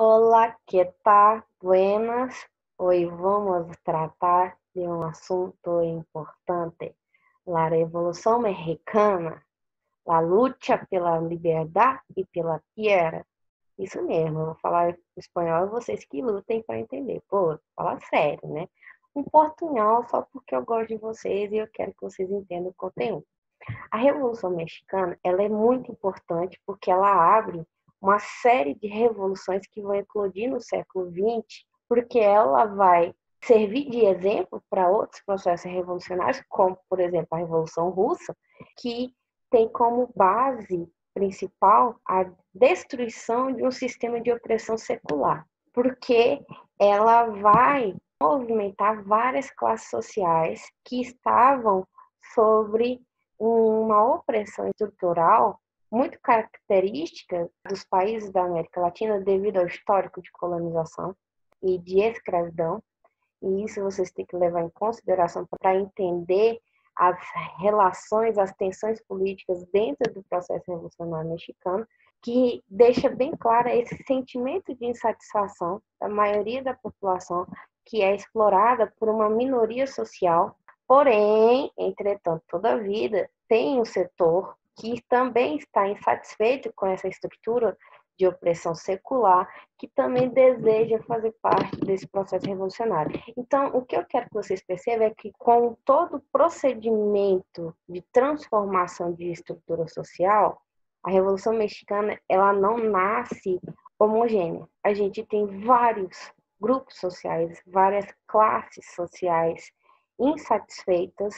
Olá, que tal? Buenas. Hoy vamos a tratar de un asunto importante, la Revolución Mexicana, la lucha pela liberdade e pela tierra. Isso mesmo, eu vou falar espanhol e vocês que lutem para entender. Pô, fala sério, né? Um portunhol só porque eu gosto de vocês e eu quero que vocês entendam o conteúdo. A Revolução Mexicana, ela é muito importante porque ela abre uma série de revoluções que vão eclodir no século XX, porque ela vai servir de exemplo para outros processos revolucionários, como, por exemplo, a Revolução Russa, que tem como base principal a destruição de um sistema de opressão secular, porque ela vai movimentar várias classes sociais que estavam sobre uma opressão estrutural muito característica dos países da América Latina devido ao histórico de colonização e de escravidão. E isso vocês têm que levar em consideração para entender as relações, as tensões políticas dentro do processo revolucionário mexicano, que deixa bem claro esse sentimento de insatisfação da maioria da população, que é explorada por uma minoria social. Porém, entretanto, todavia, tem um setor que também está insatisfeito com essa estrutura de opressão secular, que também deseja fazer parte desse processo revolucionário. Então, o que eu quero que vocês percebam é que, com todo o procedimento de transformação de estrutura social, a Revolução Mexicana ela não nasce homogênea. A gente tem vários grupos sociais, várias classes sociais insatisfeitas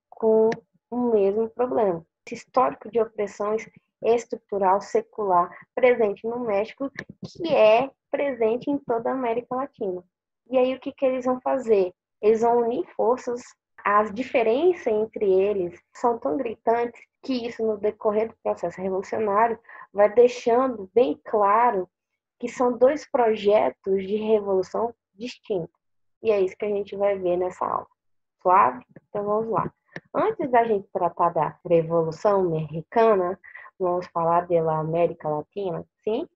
com o mesmo problema. Esse histórico de opressões estrutural secular presente no México, que é presente em toda a América Latina. E aí o que eles vão fazer? Eles vão unir forças. As diferenças entre eles são tão gritantes que isso, no decorrer do processo revolucionário, vai deixando bem claro que são dois projetos de revolução distintos. E é isso que a gente vai ver nessa aula. Suave? Então vamos lá. Antes da gente tratar da Revolução Mexicana, vamos falar da América Latina, sim?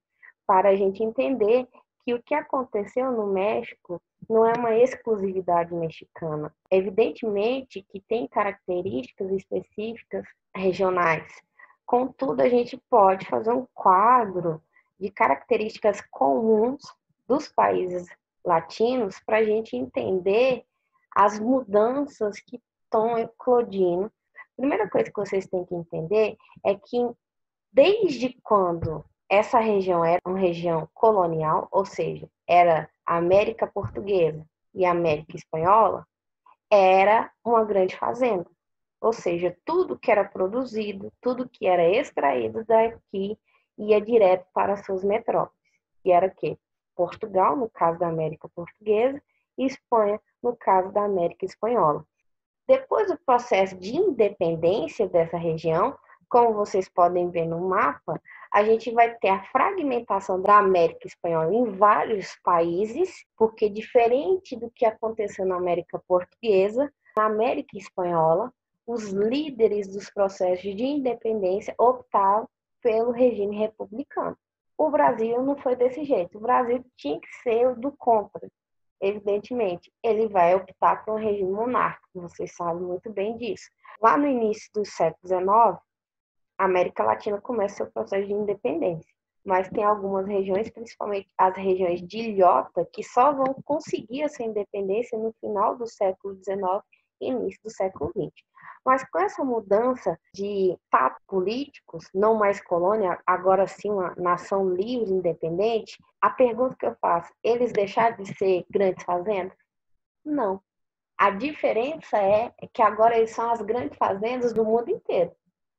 Para a gente entender que o que aconteceu no México não é uma exclusividade mexicana. Evidentemente que tem características específicas regionais. Contudo, a gente pode fazer um quadro de características comuns dos países latinos para a gente entender as mudanças que estão eclodindo. A primeira coisa que vocês têm que entender é que desde quando essa região era uma região colonial, ou seja, era a América Portuguesa e a América Espanhola, era uma grande fazenda. Ou seja, tudo que era produzido, tudo que era extraído daqui ia direto para as suas metrópoles. E era o quê? Portugal, no caso da América Portuguesa, e Espanha, no caso da América Espanhola. Depois do processo de independência dessa região, como vocês podem ver no mapa, a gente vai ter a fragmentação da América Espanhola em vários países, porque diferente do que aconteceu na América Portuguesa, na América Espanhola, os líderes dos processos de independência optaram pelo regime republicano. O Brasil não foi desse jeito. O Brasil tinha que ser do contra. Evidentemente, ele vai optar por um regime monárquico, vocês sabem muito bem disso. Lá no início do século XIX, a América Latina começa seu processo de independência, mas tem algumas regiões, principalmente as regiões de ilhota, que só vão conseguir essa independência no final do século XIX e início do século XX. Mas com essa mudança de fatos políticos, não mais colônia, agora sim uma nação livre e independente, a pergunta que eu faço, eles deixaram de ser grandes fazendas? Não. A diferença é que agora eles são as grandes fazendas do mundo inteiro.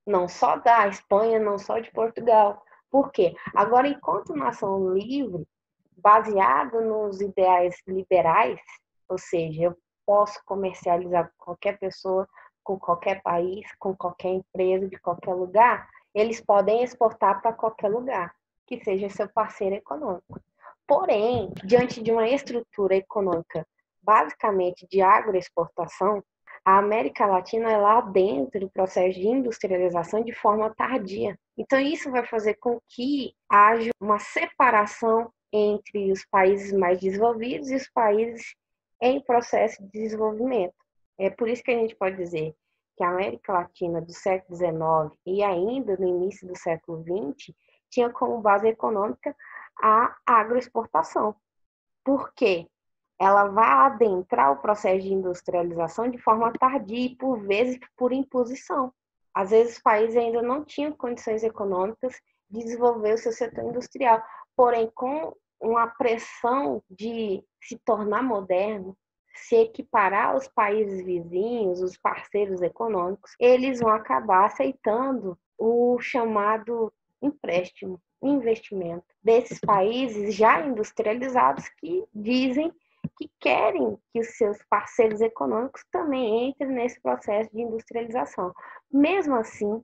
Não só da Espanha, não só de Portugal. Por quê? Agora, enquanto nação livre, baseado nos ideais liberais, ou seja, eu posso comercializar com qualquer pessoa, com qualquer país, com qualquer empresa, de qualquer lugar, eles podem exportar para qualquer lugar, que seja seu parceiro econômico. Porém, diante de uma estrutura econômica basicamente de agroexportação, a América Latina é lá dentro do processo de industrialização de forma tardia. Então, isso vai fazer com que haja uma separação entre os países mais desenvolvidos e os países em processo de desenvolvimento. É por isso que a gente pode dizer que a América Latina do século XIX e ainda no início do século XX tinha como base econômica a agroexportação. Por quê? Ela vai adentrar o processo de industrialização de forma tardia e, por vezes, por imposição. Às vezes, os países ainda não tinham condições econômicas de desenvolver o seu setor industrial, porém, com uma pressão de se tornar moderno, se equiparar aos países vizinhos, os parceiros econômicos, eles vão acabar aceitando o chamado empréstimo, investimento desses países já industrializados que dizem que querem que os seus parceiros econômicos também entrem nesse processo de industrialização. Mesmo assim,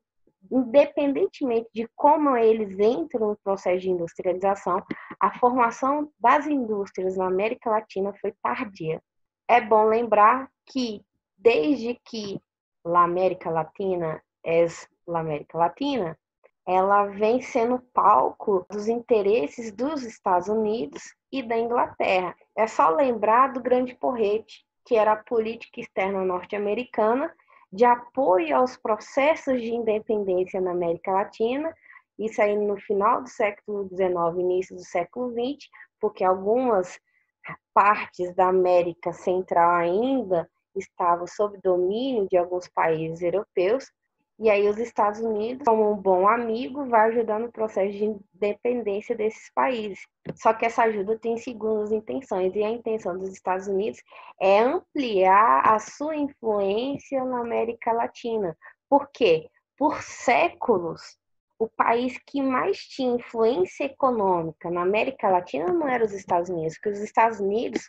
independentemente de como eles entram no processo de industrialização, a formação das indústrias na América Latina foi tardia. É bom lembrar que, desde que a América Latina é a América Latina, ela vem sendo palco dos interesses dos Estados Unidos e da Inglaterra. É só lembrar do Grande Porrete, que era a política externa norte-americana de apoio aos processos de independência na América Latina, isso aí no final do século XIX, início do século XX, porque algumas partes da América Central ainda estavam sob domínio de alguns países europeus, e aí os Estados Unidos, como um bom amigo, vai ajudar no processo de independência desses países. Só que essa ajuda tem segundas intenções, e a intenção dos Estados Unidos é ampliar a sua influência na América Latina. Por quê? Por séculos, o país que mais tinha influência econômica na América Latina não era os Estados Unidos, porque os Estados Unidos,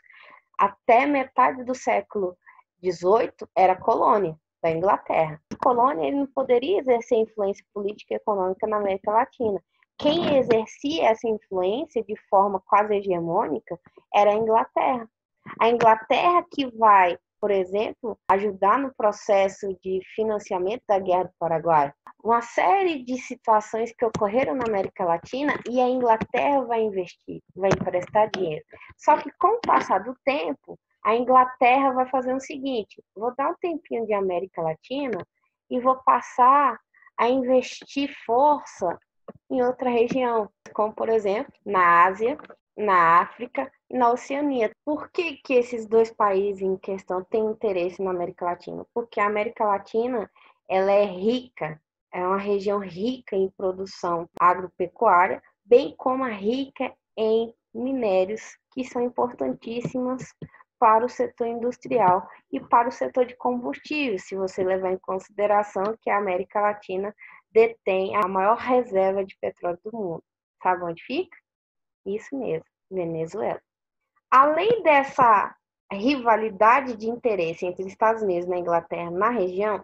até metade do século XVIII, era colônia da Inglaterra. A colônia ele não poderia exercer influência política e econômica na América Latina. Quem exercia essa influência de forma quase hegemônica era a Inglaterra. A Inglaterra que vai, por exemplo, ajudar no processo de financiamento da Guerra do Paraguai. Uma série de situações que ocorreram na América Latina e a Inglaterra vai investir, vai emprestar dinheiro. Só que com o passar do tempo, a Inglaterra vai fazer o seguinte: vou dar um tempinho de América Latina e vou passar a investir força em outra região, como, por exemplo, na Ásia, na África e na Oceania. Por que esses dois países em questão têm interesse na América Latina? Porque a América Latina ela é rica, é uma região rica em produção agropecuária, bem como rica em minérios, que são importantíssimos para o setor industrial e para o setor de combustíveis, se você levar em consideração que a América Latina detém a maior reserva de petróleo do mundo. Sabe onde fica? Isso mesmo, Venezuela. Além dessa rivalidade de interesse entre os Estados Unidos e a Inglaterra na região,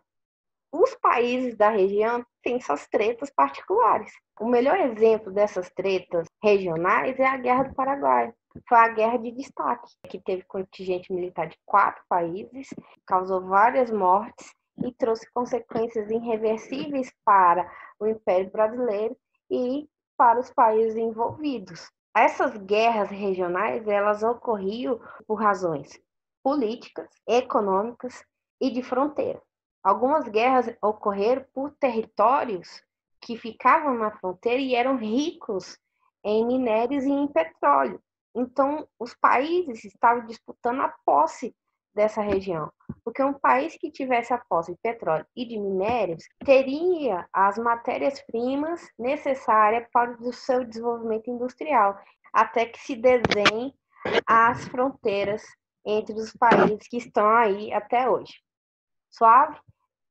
os países da região têm suas tretas particulares. O melhor exemplo dessas tretas regionais é a Guerra do Paraguai. Foi a guerra de destaque, que teve contingente militar de 4 países, causou várias mortes e trouxe consequências irreversíveis para o Império Brasileiro e para os países envolvidos. Essas guerras regionais, elas ocorriam por razões políticas, econômicas e de fronteira. Algumas guerras ocorreram por territórios que ficavam na fronteira e eram ricos em minérios e em petróleo. Então, os países estavam disputando a posse dessa região, porque um país que tivesse a posse de petróleo e de minérios teria as matérias-primas necessárias para o seu desenvolvimento industrial, até que se desenhem as fronteiras entre os países que estão aí até hoje. Suave?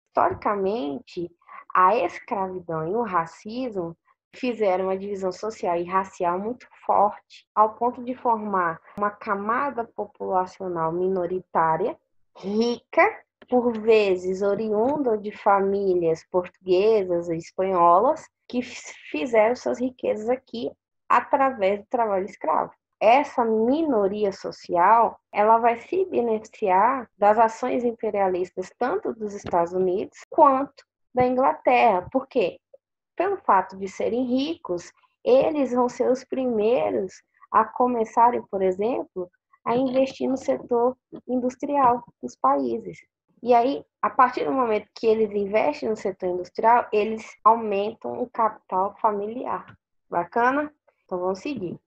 Historicamente, a escravidão e o racismo fizeram uma divisão social e racial muito forte, ao ponto de formar uma camada populacional minoritária, rica, por vezes oriunda de famílias portuguesas e espanholas, que fizeram suas riquezas aqui através do trabalho escravo. Essa minoria social, ela vai se beneficiar das ações imperialistas tanto dos Estados Unidos quanto da Inglaterra. Por quê? Pelo fato de serem ricos, eles vão ser os primeiros a começarem, por exemplo, a investir no setor industrial dos países. E aí, a partir do momento que eles investem no setor industrial, eles aumentam o capital familiar. Bacana? Então, vamos seguir.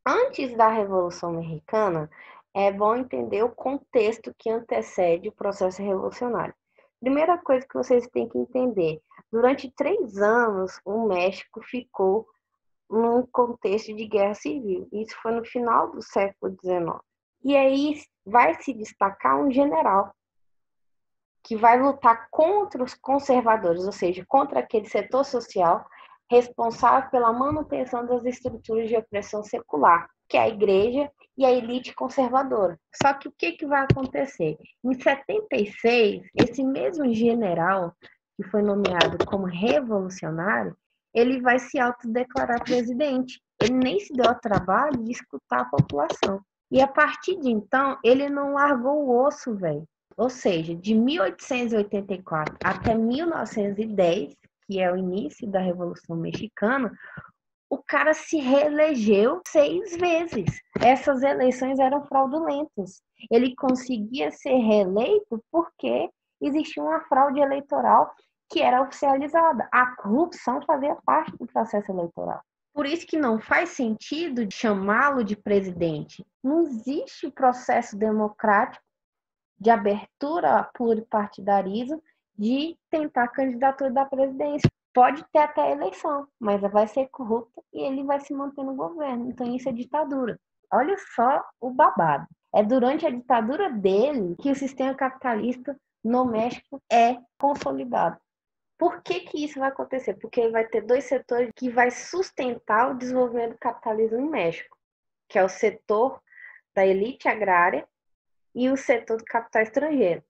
Antes da Revolução Americana, é bom entender o contexto que antecede o processo revolucionário. Primeira coisa que vocês têm que entender, durante 3 anos, o México ficou num contexto de guerra civil. Isso foi no final do século XIX. E aí vai se destacar um general que vai lutar contra os conservadores, ou seja, contra aquele setor social responsável pela manutenção das estruturas de opressão secular, que é a igreja e a elite conservadora. Só que o que vai acontecer? Em 76, esse mesmo general, que foi nomeado como revolucionário, ele vai se autodeclarar presidente. Ele nem se deu ao trabalho de escutar a população. E a partir de então, ele não largou o osso, velho. Ou seja, de 1884 até 1910, que é o início da Revolução Mexicana, o cara se reelegeu 6 vezes. Essas eleições eram fraudulentas. Ele conseguia ser reeleito porque existia uma fraude eleitoral que era oficializada. A corrupção fazia parte do processo eleitoral. Por isso que não faz sentido chamá-lo de presidente. Não existe o processo democrático de abertura a pluripartidarismo de tentar a candidatura da presidência. Pode ter até eleição, mas vai ser corrupta e ele vai se manter no governo. Então isso é ditadura. Olha só o babado. É durante a ditadura dele que o sistema capitalista no México é consolidado. Por que isso vai acontecer? Porque vai ter 2 setores que vai sustentar o desenvolvimento do capitalismo no México, que é o setor da elite agrária e o setor do capital estrangeiro.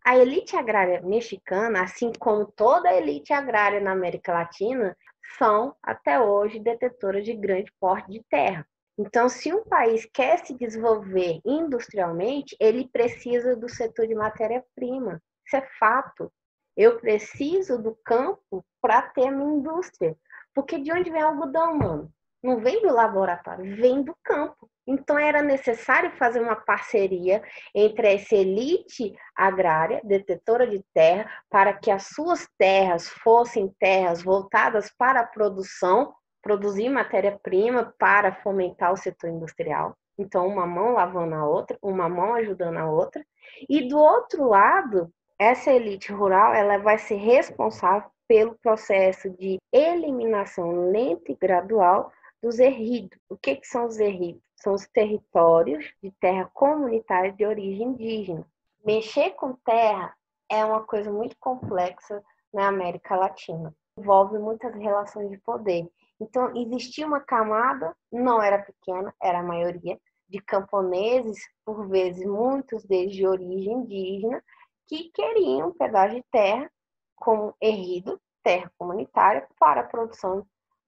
A elite agrária mexicana, assim como toda a elite agrária na América Latina, são, até hoje, detetoras de grande porte de terra. Então, se um país quer se desenvolver industrialmente, ele precisa do setor de matéria-prima. Isso é fato. Eu preciso do campo para ter a minha indústria. Porque de onde vem o algodão, mano? Não vem do laboratório, vem do campo. Então, era necessário fazer uma parceria entre essa elite agrária, detetora de terra, para que as suas terras fossem terras voltadas para a produção, produzir matéria-prima para fomentar o setor industrial. Então, uma mão lavando a outra, uma mão ajudando a outra. E, do outro lado, essa elite rural ela vai ser responsável pelo processo de eliminação lenta e gradual dos ejidos. O que são os ejidos? São os territórios de terra comunitária de origem indígena. Mexer com terra é uma coisa muito complexa na América Latina. Envolve muitas relações de poder. Então, existia uma camada, não era pequena, era a maioria, de camponeses, por vezes muitos deles de origem indígena, que queriam um pedaço de terra como ejido, terra comunitária, para a produção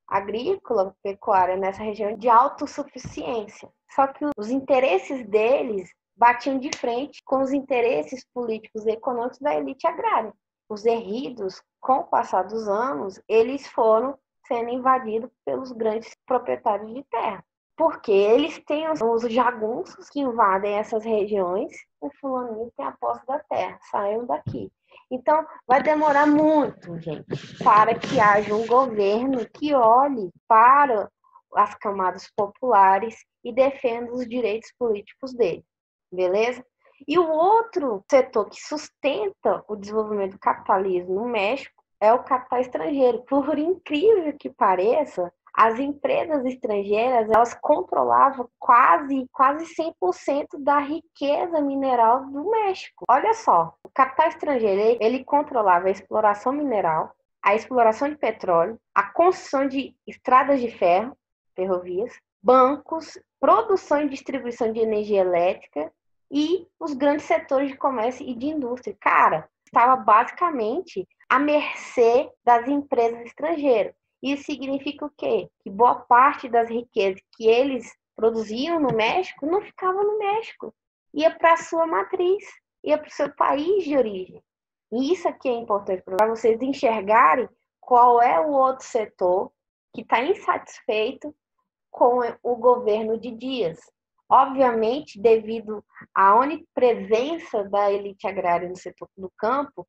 agrícola, pecuária nessa região de autossuficiência. Só que os interesses deles batiam de frente com os interesses políticos e econômicos da elite agrária. Os ejidos, com o passar dos anos, eles foram sendo invadidos pelos grandes proprietários de terra. Porque eles têm os jagunços que invadem essas regiões, o fulaninho tem a posse da terra, saiam daqui. Então, vai demorar muito, gente, para que haja um governo que olhe para as camadas populares e defenda os direitos políticos deles, beleza? E o outro setor que sustenta o desenvolvimento do capitalismo no México é o capital estrangeiro. Por incrível que pareça, as empresas estrangeiras, elas controlavam quase 100% da riqueza mineral do México. Olha só, o capital estrangeiro, ele controlava a exploração mineral, a exploração de petróleo, a construção de estradas de ferro, ferrovias, bancos, produção e distribuição de energia elétrica e os grandes setores de comércio e de indústria. Cara, estava basicamente à mercê das empresas estrangeiras. Isso significa o quê? Que boa parte das riquezas que eles produziam no México não ficava no México. Ia para a sua matriz, ia para o seu país de origem. E isso aqui é importante para vocês enxergarem qual é o outro setor que está insatisfeito com o governo de Dias. Obviamente, devido à onipresença da elite agrária no setor do campo,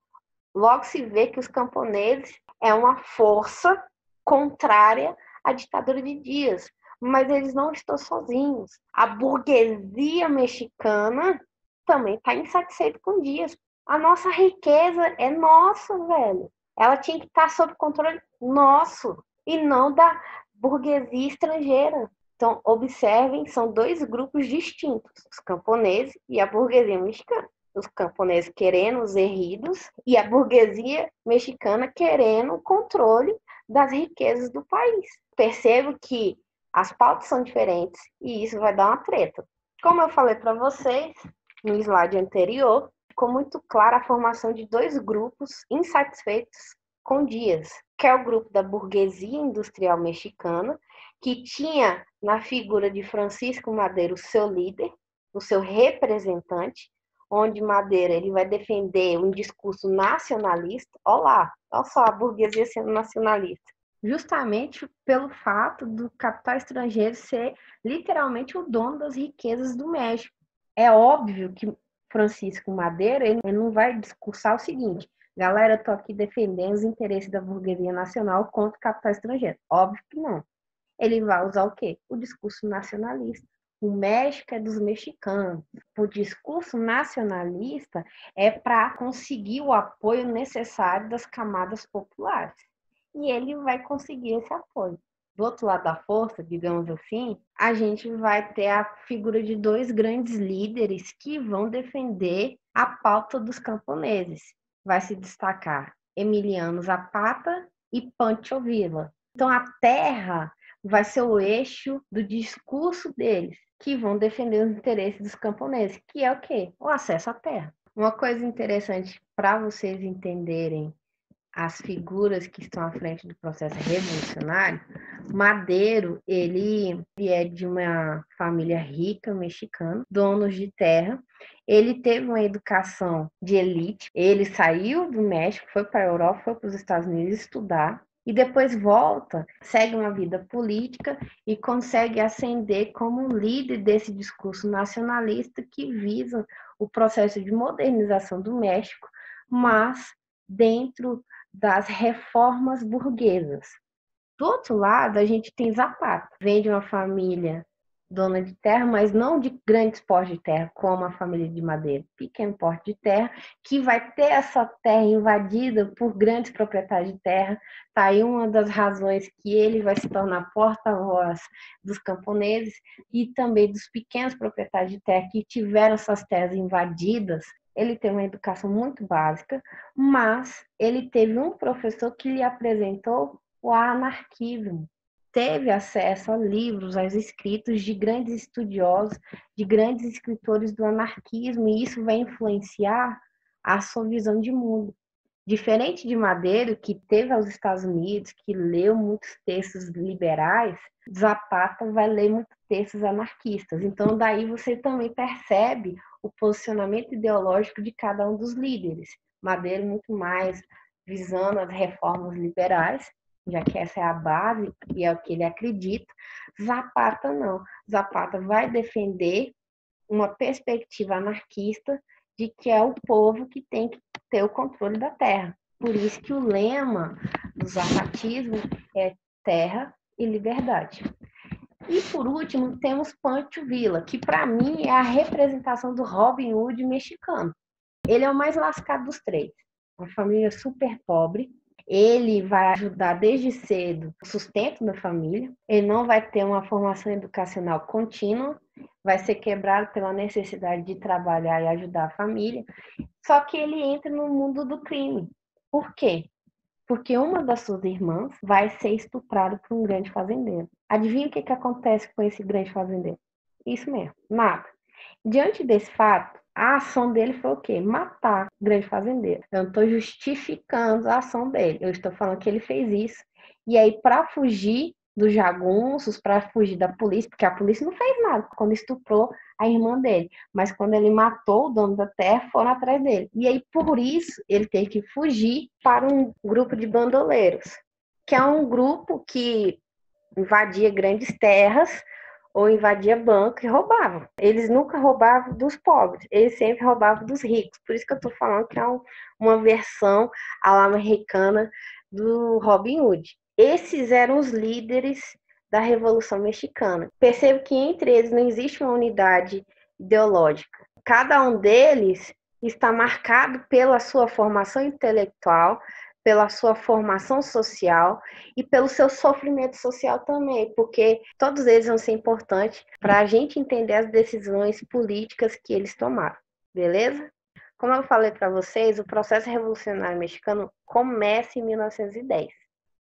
logo se vê que os camponeses é uma força contrária à ditadura de Dias. Mas eles não estão sozinhos. A burguesia mexicana também está insatisfeita com Dias. A nossa riqueza é nossa, velho. Ela tinha que estar sob controle nosso e não da burguesia estrangeira. Então, observem, são dois grupos distintos, os camponeses e a burguesia mexicana. Os camponeses querendo os herridos e a burguesia mexicana querendo o controle das riquezas do país. Percebo que as pautas são diferentes e isso vai dar uma treta. Como eu falei para vocês no slide anterior, ficou muito clara a formação de dois grupos insatisfeitos com Dias, que é o grupo da burguesia industrial mexicana, que tinha na figura de Francisco Madero o seu líder, o seu representante, onde Madero ele vai defender um discurso nacionalista. Olha só a burguesia sendo nacionalista. Justamente pelo fato do capital estrangeiro ser literalmente o dono das riquezas do México. É óbvio que Francisco Madero ele não vai discursar o seguinte: galera, eu tô aqui defendendo os interesses da burguesia nacional contra o capital estrangeiro. Óbvio que não. Ele vai usar o quê? O discurso nacionalista. O México é dos mexicanos. O discurso nacionalista é para conseguir o apoio necessário das camadas populares. E ele vai conseguir esse apoio. Do outro lado da força, digamos assim, a gente vai ter a figura de dois grandes líderes que vão defender a pauta dos camponeses. Vai se destacar Emiliano Zapata e Pancho Villa. Então, a terra vai ser o eixo do discurso deles, que vão defender os interesses dos camponeses, que é o quê? O acesso à terra. Uma coisa interessante para vocês entenderem as figuras que estão à frente do processo revolucionário, Madero, ele é de uma família rica mexicana, donos de terra. Ele teve uma educação de elite. Ele saiu do México, foi para a Europa, foi para os Estados Unidos estudar e depois volta, segue uma vida política e consegue ascender como líder desse discurso nacionalista que visa o processo de modernização do México, mas dentro das reformas burguesas. Do outro lado, a gente tem Zapata, vem de uma família dona de terra, mas não de grandes porte de terra, como a família de Madero, pequeno porte de terra, que vai ter essa terra invadida por grandes proprietários de terra. Está aí uma das razões que ele vai se tornar porta-voz dos camponeses e também dos pequenos proprietários de terra que tiveram suas terras invadidas. Ele tem uma educação muito básica, mas ele teve um professor que lhe apresentou o anarquismo. Teve acesso a livros, aos escritos de grandes estudiosos, de grandes escritores do anarquismo, e isso vai influenciar a sua visão de mundo. Diferente de Madero, que teve aos Estados Unidos, que leu muitos textos liberais, Zapata vai ler muitos textos anarquistas. Então, daí você também percebe o posicionamento ideológico de cada um dos líderes. Madero muito mais visando as reformas liberais, já que essa é a base e é o que ele acredita. Zapata não. Zapata vai defender uma perspectiva anarquista de que é o povo que tem que ter o controle da terra. Por isso que o lema do zapatismo é terra e liberdade. E por último, temos Pancho Villa, que para mim é a representação do Robin Hood mexicano. Ele é o mais lascado dos três. Uma família super pobre. Ele vai ajudar desde cedo o sustento da família. Ele não vai ter uma formação educacional contínua. Vai ser quebrado pela necessidade de trabalhar e ajudar a família. Só que ele entra no mundo do crime. Por quê? Porque uma das suas irmãs vai ser estuprada por um grande fazendeiro. Adivinha o que acontece com esse grande fazendeiro? Isso mesmo, nada. Diante desse fato, a ação dele foi o quê? Matar o grande fazendeiro. Eu não estou justificando a ação dele. Eu estou falando que ele fez isso. E aí, para fugir dos jagunços, para fugir da polícia, porque a polícia não fez nada quando estuprou a irmã dele. Mas quando ele matou o dono da terra, foram atrás dele. E aí, por isso, ele teve que fugir para um grupo de bandoleiros, que é um grupo que invadia grandes terras ou invadia banco e roubava. Eles nunca roubavam dos pobres, eles sempre roubavam dos ricos. Por isso que eu estou falando que é uma versão à la americana do Robin Hood. Esses eram os líderes da Revolução Mexicana. Percebo que entre eles não existe uma unidade ideológica. Cada um deles está marcado pela sua formação intelectual, pela sua formação social e pelo seu sofrimento social também, porque todos eles vão ser importantes para a gente entender as decisões políticas que eles tomaram, beleza? Como eu falei para vocês, o processo revolucionário mexicano começa em 1910,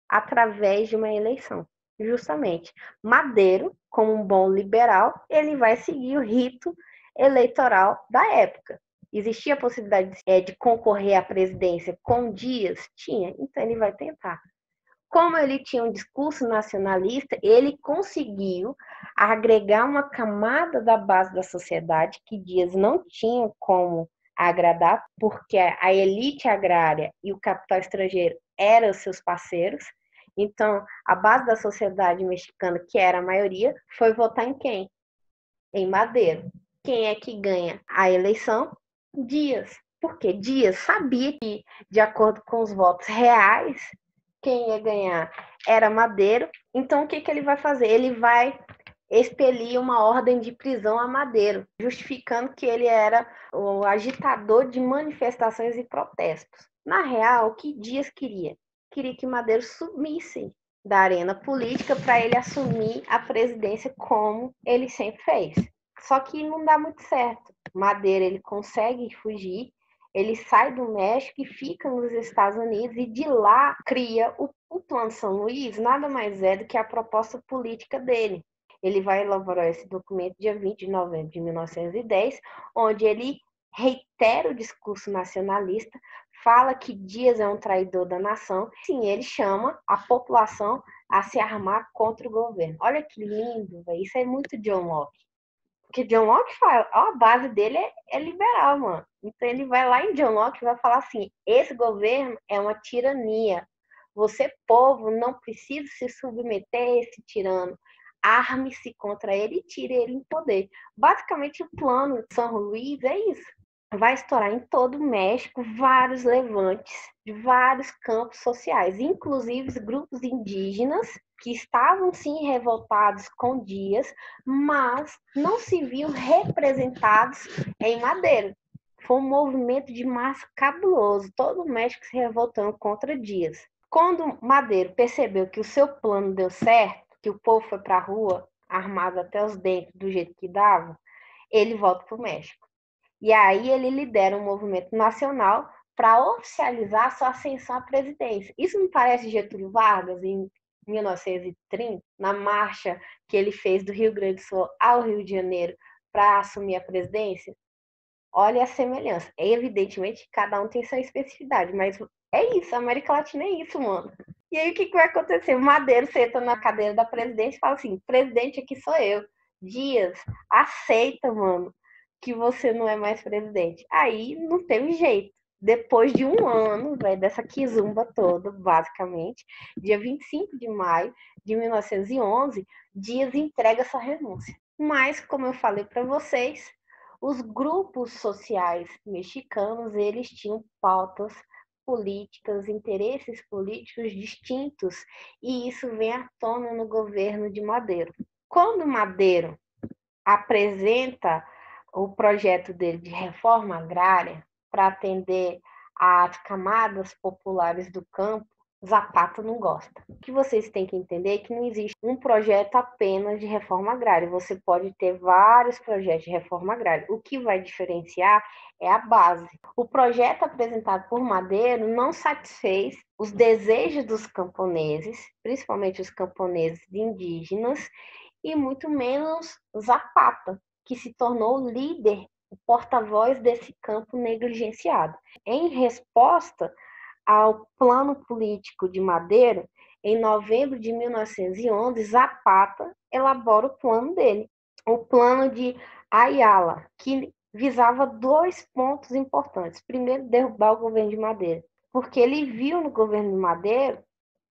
através de uma eleição. Justamente, Madero, como um bom liberal, ele vai seguir o rito eleitoral da época. Existia a possibilidade de concorrer à presidência com Dias? Tinha, então ele vai tentar. Como ele tinha um discurso nacionalista, ele conseguiu agregar uma camada da base da sociedade que Dias não tinha como agradar, porque a elite agrária e o capital estrangeiro eram seus parceiros. Então, a base da sociedade mexicana, que era a maioria, foi votar em quem? Em Madero. Quem é que ganha a eleição? Dias. Porque Dias sabia que, de acordo com os votos reais, quem ia ganhar era Madero. Então, o que ele vai fazer? Ele vai expelir uma ordem de prisão a Madero, justificando que ele era o agitador de manifestações e protestos. Na real, o que Dias queria? Queria que Madero sumisse da arena política para ele assumir a presidência como ele sempre fez. Só que não dá muito certo. Madero, ele consegue fugir, ele sai do México e fica nos Estados Unidos e de lá cria o Plano São Luís, nada mais é do que a proposta política dele. Ele vai elaborar esse documento dia 20 de novembro de 1910, onde ele reitera o discurso nacionalista, fala que Dias é um traidor da nação. Sim, ele chama a população a se armar contra o governo. Olha que lindo, véio. Isso é muito John Locke. Porque John Locke fala, ó, a base dele é liberal, mano. Então ele vai lá em John Locke e vai falar assim, esse governo é uma tirania. Você, povo, não precisa se submeter a esse tirano. Arme-se contra ele e tire ele em poder. Basicamente, o plano de São Luís é isso. Vai estourar em todo o México vários levantes de vários campos sociais, inclusive grupos indígenas que estavam sim revoltados com Dias, mas não se viam representados em Madero. Foi um movimento de massa cabuloso, todo o México se revoltando contra Dias. Quando Madero percebeu que o seu plano deu certo, que o povo foi para a rua armado até os dentes do jeito que dava, ele volta para o México. E aí ele lidera um movimento nacional para oficializar sua ascensão à presidência. Isso me parece Getúlio Vargas, em 1930, na marcha que ele fez do Rio Grande do Sul ao Rio de Janeiro para assumir a presidência. Olha a semelhança. Evidentemente, cada um tem sua especificidade, mas é isso, a América Latina é isso, mano. E aí o que vai acontecer? O Madero senta na cadeira da presidência e fala assim, presidente, aqui sou eu. Dias, aceita, mano, que você não é mais presidente. Aí não teve jeito. Depois de um ano, velho, dessa quizumba toda, basicamente, dia 25 de maio de 1911, Dias entrega essa renúncia. Mas, como eu falei para vocês, os grupos sociais mexicanos, eles tinham pautas políticas, interesses políticos distintos, e isso vem à tona no governo de Madero. Quando Madero apresenta o projeto dele de reforma agrária para atender às camadas populares do campo, Zapata não gosta. O que vocês têm que entender é que não existe um projeto apenas de reforma agrária. Você pode ter vários projetos de reforma agrária. O que vai diferenciar é a base. O projeto apresentado por Madero não satisfez os desejos dos camponeses, principalmente os camponeses indígenas, e muito menos Zapata, que se tornou o líder, o porta-voz desse campo negligenciado. Em resposta ao plano político de Madero, em novembro de 1911, Zapata elabora o plano dele, o plano de Ayala, que visava 2 pontos importantes. Primeiro, derrubar o governo de Madero, porque ele viu no governo de Madero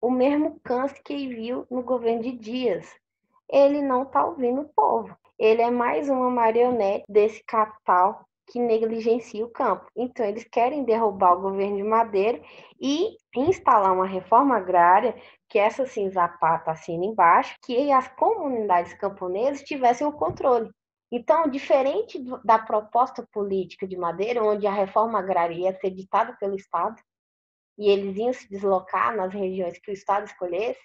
o mesmo câncer que viu no governo de Dias. Ele não está ouvindo o povo. Ele é mais uma marionete desse capital que negligencia o campo. Então, eles querem derrubar o governo de Madeira e instalar uma reforma agrária, que essa sim Zapata assina embaixo, que as comunidades camponesas tivessem o controle. Então, diferente da proposta política de Madeira, onde a reforma agrária ia ser ditada pelo Estado, e eles iam se deslocar nas regiões que o Estado escolhesse,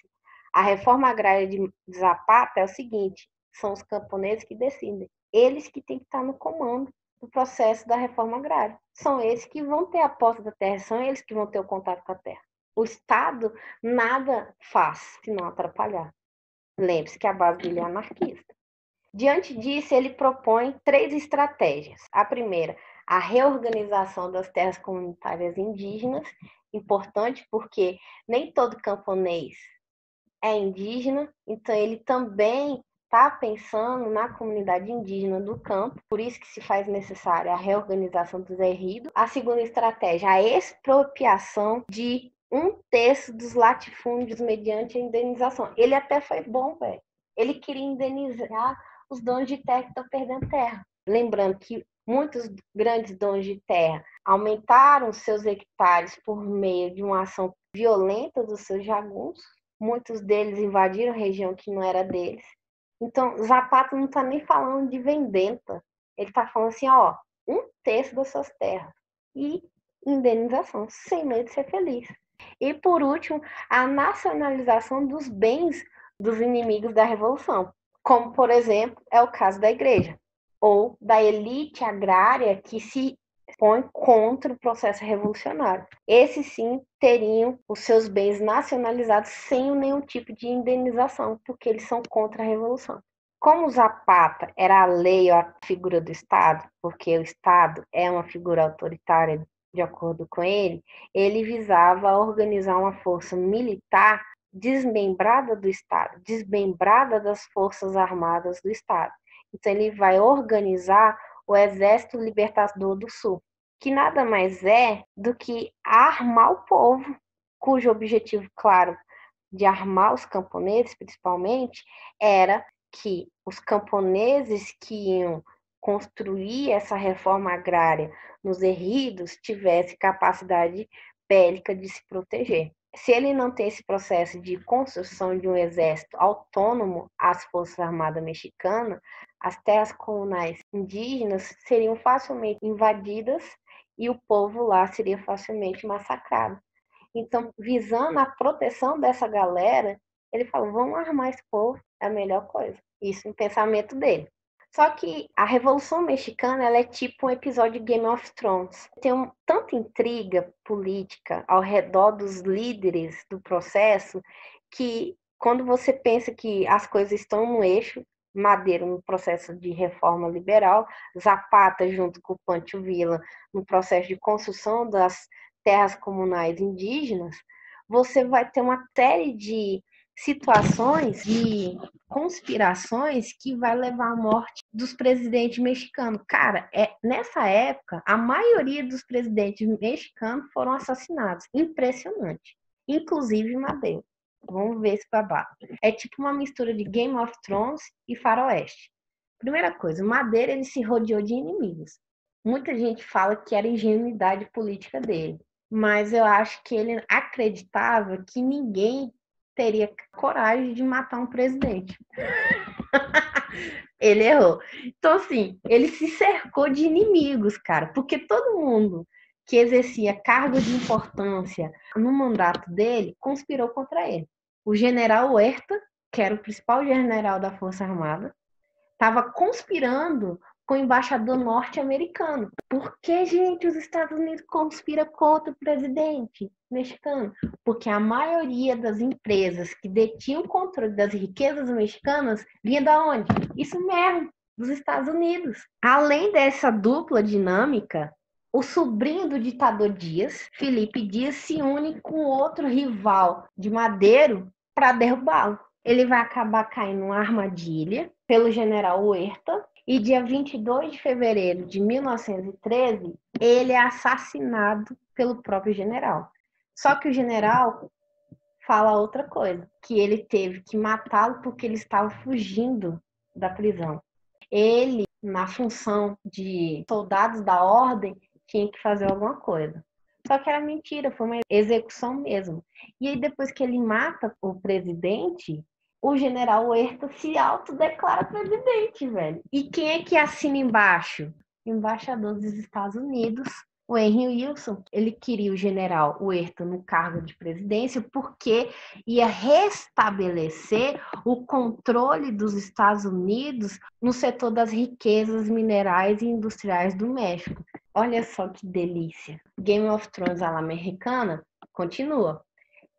a reforma agrária de Zapata é o seguinte: são os camponeses que decidem. Eles que têm que estar no comando do processo da reforma agrária. São eles que vão ter a posse da terra, são eles que vão ter o contato com a terra. O Estado nada faz se não atrapalhar. Lembre-se que a base dele é anarquista. Diante disso, ele propõe 3 estratégias. A primeira, a reorganização das terras comunitárias indígenas, importante porque nem todo camponês é indígena, então ele também está pensando na comunidade indígena do campo, por isso que se faz necessária a reorganização dos ejidos. A segunda estratégia, a expropriação de 1/3 dos latifúndios mediante a indenização. Ele até foi bom, velho. Ele queria indenizar os donos de terra que estão perdendo terra. Lembrando que muitos grandes donos de terra aumentaram seus hectares por meio de uma ação violenta dos seus jagunços. Muitos deles invadiram região que não era deles. Então, Zapata não está nem falando de vendenta. Ele está falando assim, ó, 1/3 das suas terras. E indenização, sem medo de ser feliz. E, por último, a nacionalização dos bens dos inimigos da Revolução, como, por exemplo, é o caso da igreja, ou da elite agrária que se põe contra o processo revolucionário. Esses sim teriam os seus bens nacionalizados sem nenhum tipo de indenização, porque eles são contra a revolução. Como Zapata era a lei ou a figura do Estado, porque o Estado é uma figura autoritária de acordo com ele, ele visava organizar uma força militar desmembrada do Estado, desmembrada das forças armadas do Estado. Então ele vai organizar o Exército Libertador do Sul, que nada mais é do que armar o povo, cujo objetivo, claro, de armar os camponeses, principalmente, era que os camponeses que iam construir essa reforma agrária nos ejidos tivessem capacidade bélica de se proteger. Se ele não tem esse processo de construção de um exército autônomo às Forças Armadas Mexicanas, as terras comunais indígenas seriam facilmente invadidas e o povo lá seria facilmente massacrado. Então, visando a proteção dessa galera, ele falou, vamos armar esse povo, é a melhor coisa. Isso no pensamento dele. Só que a Revolução Mexicana ela é tipo um episódio de Game of Thrones. Tem tanta intriga política ao redor dos líderes do processo que quando você pensa que as coisas estão no eixo, Madero no processo de reforma liberal, Zapata junto com o Pancho Villa no processo de construção das terras comunais indígenas, você vai ter uma série de situações de conspirações que vai levar à morte dos presidentes mexicanos. Cara, nessa época, a maioria dos presidentes mexicanos foram assassinados. Impressionante. Inclusive Madero. Vamos ver esse babado. É tipo uma mistura de Game of Thrones e Faroeste. Primeira coisa, Madero ele se rodeou de inimigos. Muita gente fala que era ingenuidade política dele, mas eu acho que ele acreditava que ninguém teria coragem de matar um presidente. Ele errou. Então, assim, ele se cercou de inimigos, cara, porque todo mundo que exercia cargos de importância no mandato dele conspirou contra ele. O general Huerta, que era o principal general da Força Armada, estava conspirando com o embaixador norte-americano. Por que, gente, os Estados Unidos conspira contra o presidente mexicano? Porque a maioria das empresas que detinham o controle das riquezas mexicanas vinha da onde? Isso mesmo, dos Estados Unidos. Além dessa dupla dinâmica, o sobrinho do ditador Dias, Felipe Dias, se une com outro rival de Madero para derrubá-lo. Ele vai acabar caindo numa armadilha pelo general Huerta, e dia 22 de fevereiro de 1913, ele é assassinado pelo próprio general. Só que o general fala outra coisa, que ele teve que matá-lo porque ele estava fugindo da prisão. Ele, na função de soldados da ordem, tinha que fazer alguma coisa. Só que era mentira, foi uma execução mesmo. E aí, depois que ele mata o presidente, o general Huerta se autodeclara presidente, velho. E quem é que assina embaixo? O embaixador dos Estados Unidos, o Henry Wilson. Ele queria o general Huerta no cargo de presidência porque ia restabelecer o controle dos Estados Unidos no setor das riquezas minerais e industriais do México. Olha só que delícia. Game of Thrones à la americana continua.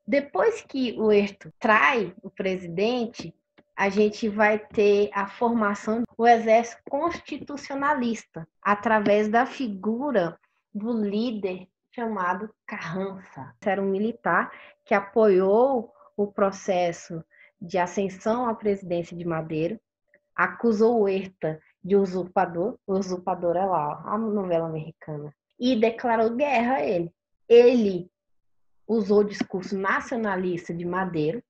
Depois que o Huerta trai o presidente, a gente vai ter a formação do exército constitucionalista, através da figura do líder chamado Carranza. Era um militar que apoiou o processo de ascensão à presidência de Madero, acusou o Huerta de usurpador, o usurpador é lá, a novela americana, e declarou guerra a ele. Ele usou o discurso nacionalista de Madero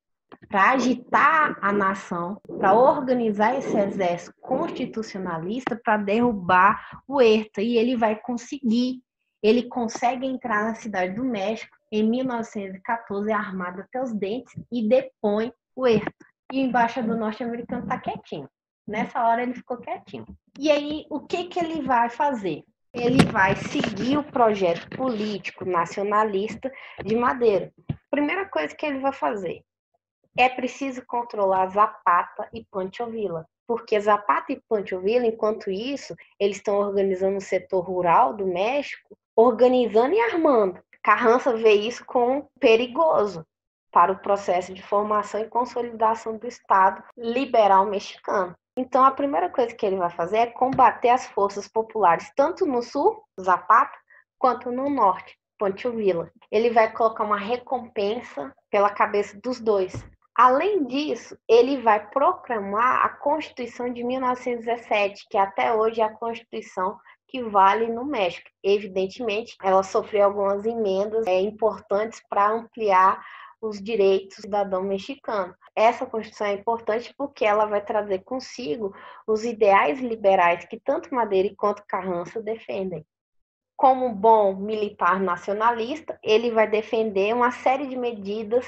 para agitar a nação, para organizar esse exército constitucionalista para derrubar o Huerta, e ele vai conseguir. Ele consegue entrar na cidade do México em 1914, armado até os dentes, e depõe o Huerta. E o embaixador norte-americano está quietinho. Nessa hora ele ficou quietinho. E aí, o que ele vai fazer? Ele vai seguir o projeto político nacionalista de Madero. Primeira coisa que ele vai fazer: é preciso controlar Zapata e Pancho Villa, porque Zapata e Pancho Villa, enquanto isso, eles estão organizando o setor rural do México, organizando e armando. Carranza vê isso como perigoso para o processo de formação e consolidação do Estado liberal mexicano. Então, a primeira coisa que ele vai fazer é combater as forças populares, tanto no sul, Zapata, quanto no norte, Pancho Villa. Ele vai colocar uma recompensa pela cabeça dos dois. Além disso, ele vai proclamar a Constituição de 1917, que até hoje é a Constituição que vale no México. Evidentemente, ela sofreu algumas emendas importantes para ampliar os direitos do cidadão mexicano. Essa Constituição é importante porque ela vai trazer consigo os ideais liberais que tanto Madero quanto Carranza defendem. Como bom militar nacionalista, ele vai defender uma série de medidas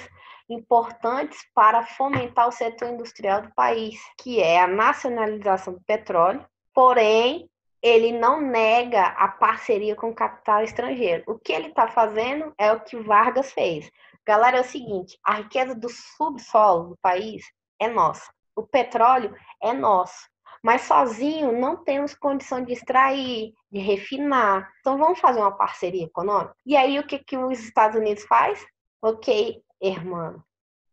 importantes para fomentar o setor industrial do país, que é a nacionalização do petróleo, porém, ele não nega a parceria com o capital estrangeiro. O que ele está fazendo é o que Vargas fez. Galera, é o seguinte: a riqueza do subsolo do país é nossa, o petróleo é nosso, mas sozinho não temos condição de extrair, de refinar. Então vamos fazer uma parceria econômica? E aí o que os Estados Unidos faz? Ok, irmão,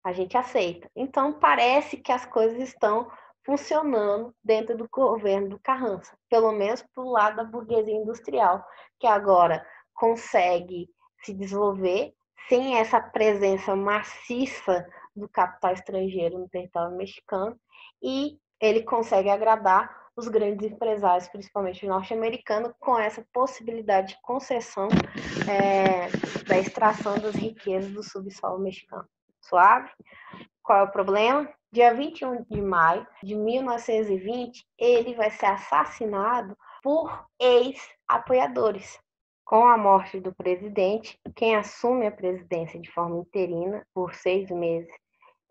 a gente aceita. Então parece que as coisas estão funcionando dentro do governo do Carranza, pelo menos para o lado da burguesia industrial, que agora consegue se desenvolver sem essa presença maciça do capital estrangeiro no território mexicano, e ele consegue agradar os grandes empresários, principalmente norte-americanos, com essa possibilidade de concessão da extração das riquezas do subsolo mexicano. Suave? Qual é o problema? Dia 21 de maio de 1920, ele vai ser assassinado por ex-apoiadores. Com a morte do presidente, quem assume a presidência de forma interina por 6 meses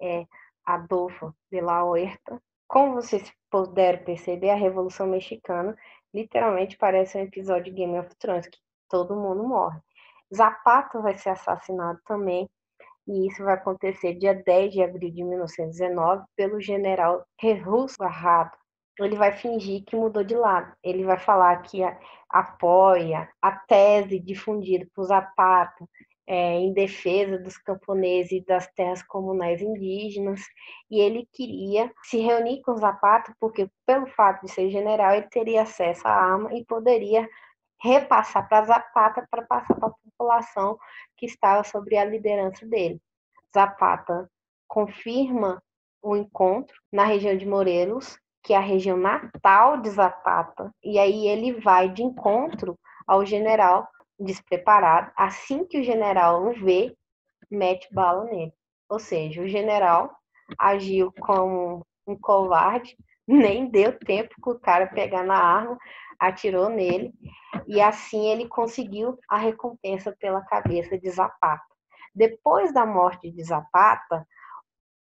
é Adolfo de la Huerta. Como vocês puderam perceber, a Revolução Mexicana literalmente parece um episódio de Game of Thrones, que todo mundo morre. Zapata vai ser assassinado também, e isso vai acontecer dia 10 de abril de 1919 pelo general Jesus Garrado. Ele vai fingir que mudou de lado. Ele vai falar que apoia a tese difundida por Zapata em defesa dos camponeses e das terras comunais indígenas, e ele queria se reunir com Zapata porque, pelo fato de ser general, ele teria acesso à arma e poderia repassar para Zapata para passar para a população que estava sob a liderança dele. Zapata confirma o encontro na região de Morelos, que é a região natal de Zapata, e aí ele vai de encontro ao general despreparado. Assim que o general o vê, mete bala nele. Ou seja, o general agiu como um covarde, nem deu tempo para o cara pegar na arma, atirou nele, e assim ele conseguiu a recompensa pela cabeça de Zapata. Depois da morte de Zapata,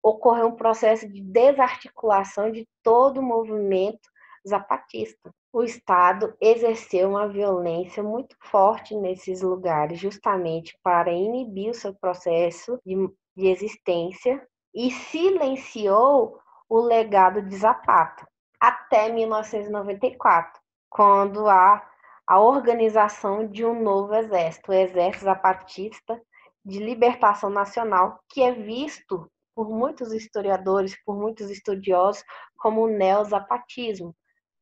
ocorreu um processo de desarticulação de todo o movimento zapatista. O Estado exerceu uma violência muito forte nesses lugares, justamente para inibir o seu processo de existência, e silenciou o legado de Zapata até 1994, quando há a organização de um novo exército, o Exército Zapatista de Libertação Nacional, que é visto por muitos historiadores, por muitos estudiosos, como o neozapatismo,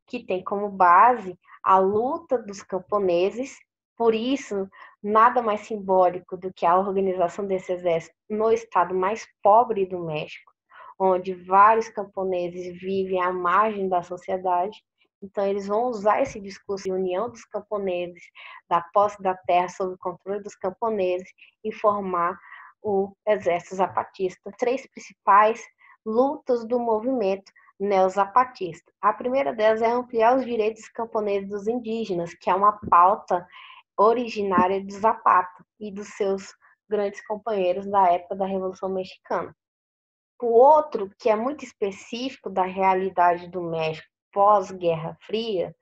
que tem como base a luta dos camponeses. Por isso, nada mais simbólico do que a organização desse exército no estado mais pobre do México, onde vários camponeses vivem à margem da sociedade. Então, eles vão usar esse discurso de união dos camponeses, da posse da terra sob o controle dos camponeses, e formar o Exército Zapatista. Três principais lutas do movimento neozapatista. A primeira delas é ampliar os direitos dos camponeses dos indígenas, que é uma pauta originária de Zapata e dos seus grandes companheiros da época da Revolução Mexicana. O outro, que é muito específico da realidade do México pós-Guerra Fria,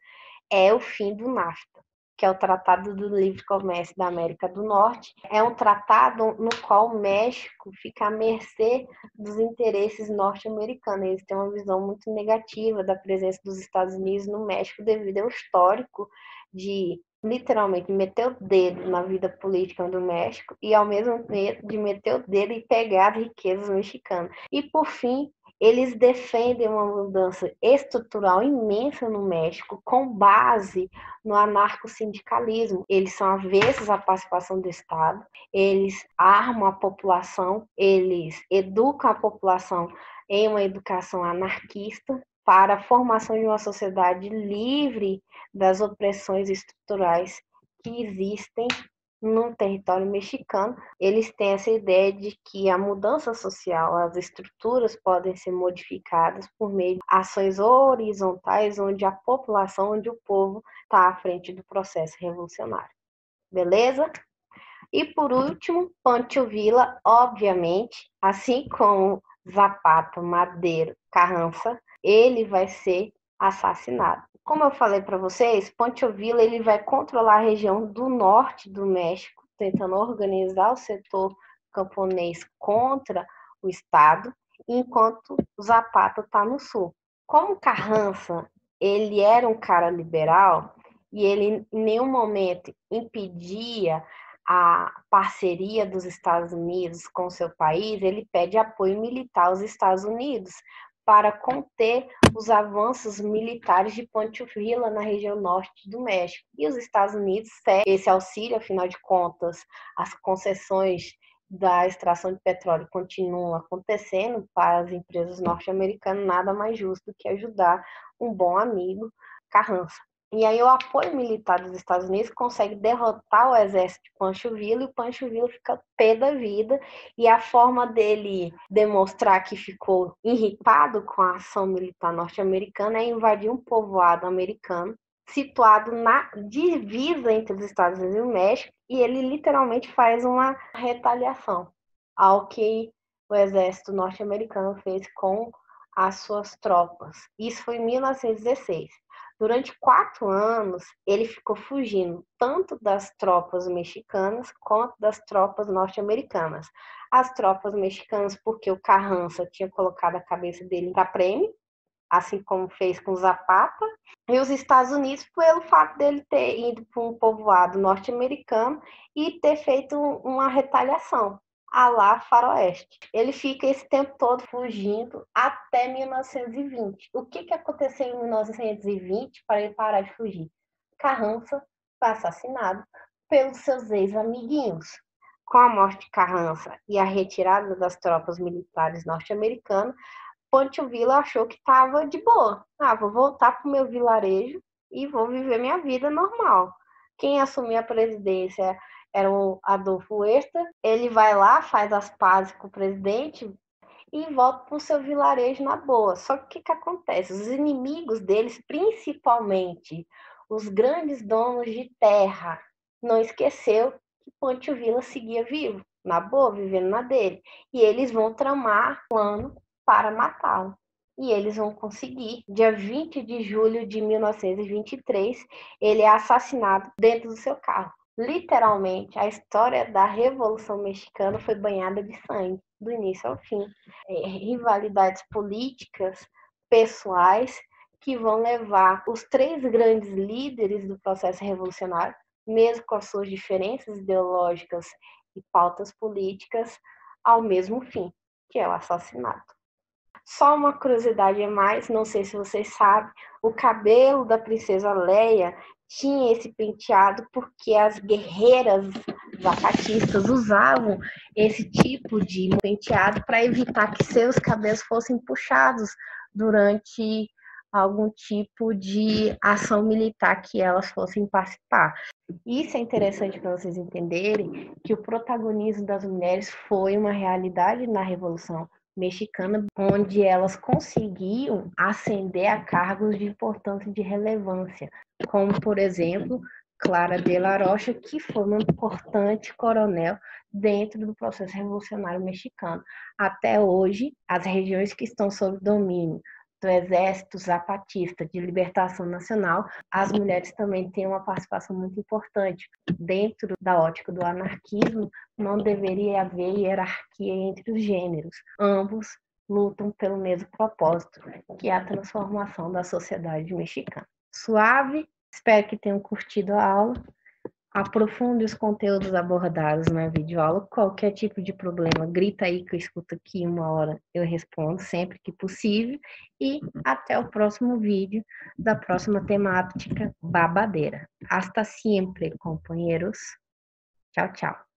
é o fim do NAFTA, que é o Tratado do Livre Comércio da América do Norte. É um tratado no qual o México fica à mercê dos interesses norte-americanos. Eles têm uma visão muito negativa da presença dos Estados Unidos no México devido ao histórico de, literalmente, meter o dedo na vida política do México e, ao mesmo tempo, de meter o dedo e pegar as riquezas mexicanas. E, por fim, eles defendem uma mudança estrutural imensa no México com base no anarcossindicalismo. Eles são avessos à participação do Estado, eles armam a população, eles educam a população em uma educação anarquista para a formação de uma sociedade livre das opressões estruturais que existem no território mexicano. Eles têm essa ideia de que a mudança social, as estruturas podem ser modificadas por meio de ações horizontais, onde a população, onde o povo está à frente do processo revolucionário. Beleza? E por último, Pancho Villa, obviamente, assim como Zapata, Madero, Carranza, ele vai ser assassinado. Como eu falei para vocês, Pancho Villa ele vai controlar a região do norte do México, tentando organizar o setor camponês contra o Estado, enquanto Zapata está no sul. Como Carranza ele era um cara liberal e ele em nenhum momento impedia a parceria dos Estados Unidos com seu país, ele pede apoio militar aos Estados Unidos para conter os avanços militares de Pancho Villa na região norte do México. E os Estados Unidos cedem esse auxílio, afinal de contas, as concessões da extração de petróleo continuam acontecendo para as empresas norte-americanas, nada mais justo do que ajudar um bom amigo, Carranza. E aí o apoio militar dos Estados Unidos consegue derrotar o exército de Pancho Villa e o Pancho Villa fica pé da vida. E a forma dele demonstrar que ficou irritado com a ação militar norte-americana é invadir um povoado americano situado na divisa entre os Estados Unidos e o México, e ele literalmente faz uma retaliação ao que o exército norte-americano fez com as suas tropas. Isso foi em 1916. Durante 4 anos, ele ficou fugindo tanto das tropas mexicanas quanto das tropas norte-americanas. As tropas mexicanas, porque o Carranza tinha colocado a cabeça dele para prêmio, assim como fez com Zapata, e os Estados Unidos pelo fato dele ter ido para um povoado norte-americano e ter feito uma retaliação à la faroeste. Ele fica esse tempo todo fugindo até 1920. O que aconteceu em 1920 para ele parar de fugir? Carranza foi assassinado pelos seus ex-amiguinhos. Com a morte de Carranza e a retirada das tropas militares norte-americanas, Pancho Villa achou que estava de boa. Vou voltar para o meu vilarejo e vou viver minha vida normal. Quem assumiu a presidência era o Adolfo Huerta. Ele vai lá, faz as pazes com o presidente e volta para o seu vilarejo na boa. Só que o que acontece? Os inimigos deles, principalmente os grandes donos de terra, não esqueceu que Ponte Vila seguia vivo, na boa, vivendo na dele. E eles vão tramar plano para matá-lo. E eles vão conseguir. Dia 20 de julho de 1923, ele é assassinado dentro do seu carro. Literalmente, a história da Revolução Mexicana foi banhada de sangue, do início ao fim. Rivalidades políticas, pessoais, que vão levar os três grandes líderes do processo revolucionário, mesmo com as suas diferenças ideológicas e pautas políticas, ao mesmo fim, que é o assassinato. Só uma curiosidade a mais, não sei se vocês sabem, o cabelo da princesa Leia tinha esse penteado porque as guerreiras zapatistas usavam esse tipo de penteado para evitar que seus cabelos fossem puxados durante algum tipo de ação militar que elas fossem participar. Isso é interessante para vocês entenderem que o protagonismo das mulheres foi uma realidade na Revolução Mexicana, onde elas conseguiam ascender a cargos de importância e de relevância, como, por exemplo, Clara de la Rocha, que foi uma importante coronel dentro do processo revolucionário mexicano. Até hoje, as regiões que estão sob domínio do Exército Zapatista de Libertação Nacional, as mulheres também têm uma participação muito importante. Dentro da ótica do anarquismo, não deveria haver hierarquia entre os gêneros. Ambos lutam pelo mesmo propósito, que é a transformação da sociedade mexicana. Suave? Espero que tenham curtido a aula. Aprofunde os conteúdos abordados na videoaula. Qualquer tipo de problema, grita aí que eu escuto aqui, uma hora eu respondo sempre que possível. E até o próximo vídeo da próxima temática babadeira. Hasta siempre, companheiros. Tchau, tchau.